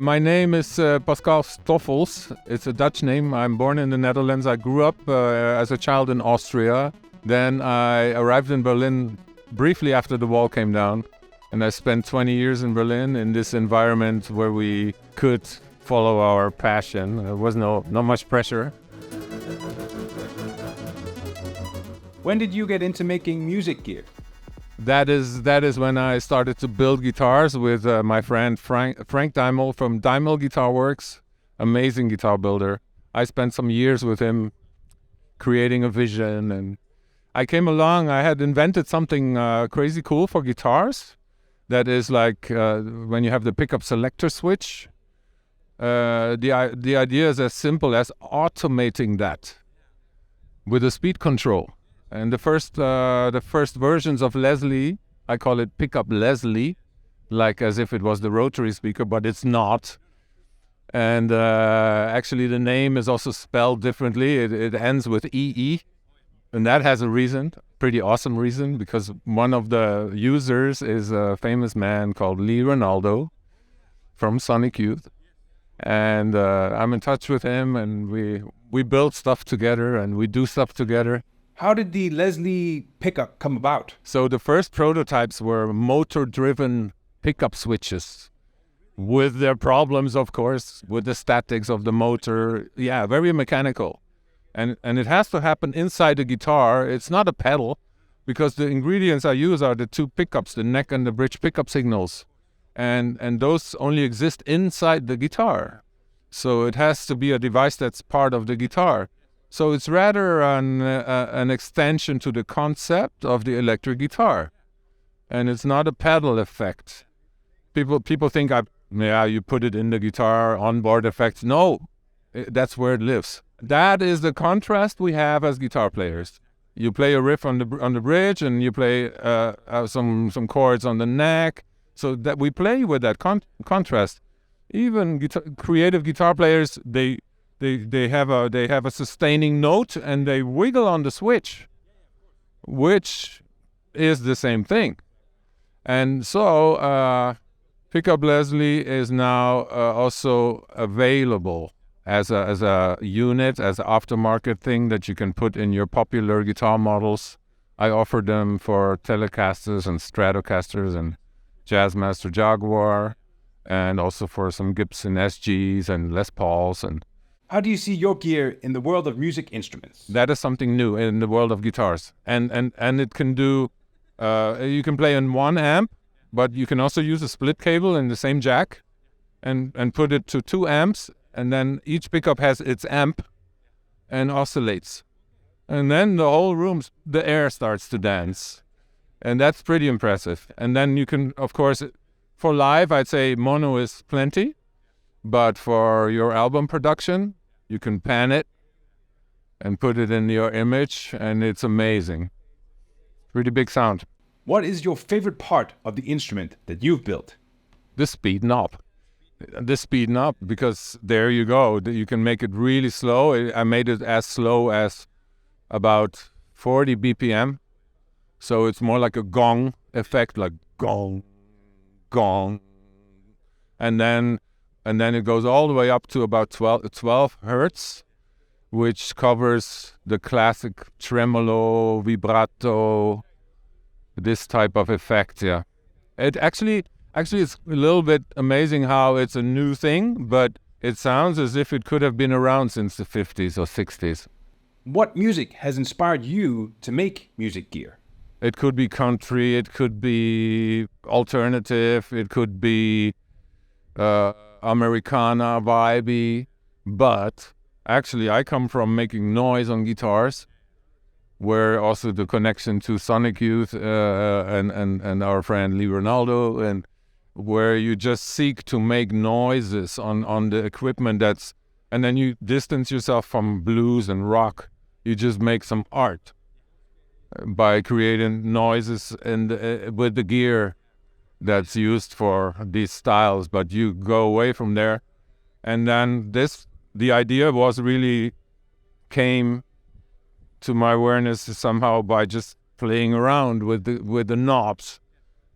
My name is Pascal Stoffels. It's a Dutch name. I'm born in the Netherlands. I grew up as a child in Austria. Then I arrived in Berlin briefly after the wall came down. And I spent 20 years in Berlin in this environment where we could follow our passion. There was not much pressure. When did you get into making music gear? That is when I started to build guitars with my friend Frank Daimel from Daimel Guitar Works, amazing guitar builder. I spent some years with him creating a vision, and I came along. I had invented something crazy cool for guitars. That is like when you have the pickup selector switch. The idea is as simple as automating that with a speed control. And the first versions of LesLee, I call it Pickup LesLee, like as if it was the rotary speaker, but it's not. And actually the name is also spelled differently. It ends with EE, and that has a reason, pretty awesome reason, because one of the users is a famous man called Lee Ronaldo from Sonic Youth. And I'm in touch with him, and we build stuff together, and we do stuff together. How did the LesLee pickup come about? So the first prototypes were motor-driven pickup switches with their problems, of course, with the statics of the motor. Yeah, very mechanical. And it has to happen inside the guitar. It's not a pedal, because the ingredients I use are the two pickups, the neck and the bridge pickup signals. And those only exist inside the guitar. So it has to be a device that's part of the guitar. So it's rather an extension to the concept of the electric guitar, and it's not a pedal effect. People think you put it in the guitar, onboard effect. No, that's where it lives. That is the contrast we have as guitar players. You play a riff on the bridge, and you play some chords on the neck. So that we play with that contrast. Even creative guitar players, they have a sustaining note, and they wiggle on the switch, which is the same thing. And so Pickup LesLee is now also available as a unit, as an aftermarket thing that you can put in your popular guitar models. I offer them for Telecasters and Stratocasters and Jazzmaster Jaguar, and also for some Gibson SGs and Les Pauls. And how do you see your gear in the world of music instruments? that is something new in the world of guitars. And it can do, you can play in one amp, but you can also use a split cable in the same jack and put it to two amps, and then each pickup has its amp and oscillates. And then the whole room, the air starts to dance. And that's pretty impressive. And then you can, of course, for live, I'd say mono is plenty. But for your album production, you can pan it and put it in your image, and it's amazing. Pretty big sound. What is your favorite part of the instrument that you've built? The speed knob. The speed knob, because there you go. You can make it really slow. I made it as slow as about 40 BPM. So it's more like a gong effect, like gong, gong. And then it goes all the way up to about 12 hertz, which covers the classic tremolo, vibrato, this type of effect, yeah. It actually it's a little bit amazing how it's a new thing, but it sounds as if it could have been around since the 50s or 60s. What music has inspired you to make music gear? It could be country, it could be alternative, it could be Americana, vibey, but actually I come from making noise on guitars, where also the connection to Sonic Youth and our friend Lee Ronaldo, and where you just seek to make noises on the equipment and then you distance yourself from blues and rock. You just make some art by creating noises and with the gear that's used for these styles, but you go away from there. And then the idea came to my awareness somehow by just playing around with the knobs.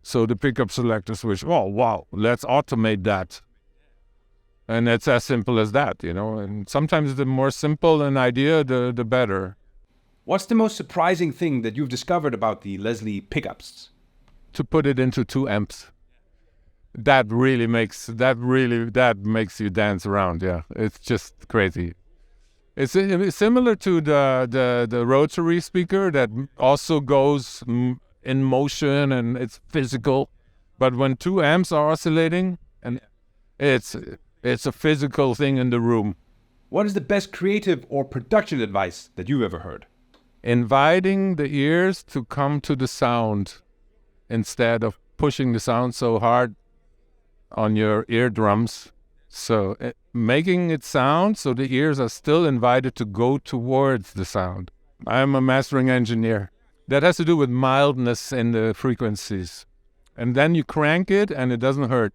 So the pickup selector switch, oh wow, let's automate that. And it's as simple as that, you know. And sometimes the more simple an idea, the better. What's the most surprising thing that you've discovered about the LesLee Pickups? To put it into 2 amps, that makes you dance around. Yeah, it's just crazy. It's similar to the rotary speaker that also goes in motion and it's physical, but when 2 amps are oscillating, and it's a physical thing in the room. What is the best creative or production advice that you've ever heard? Inviting the ears to come to the sound instead of pushing the sound so hard on your eardrums. So making it sound so the ears are still invited to go towards the sound. I'm a mastering engineer. That has to do with mildness in the frequencies. And then you crank it and it doesn't hurt.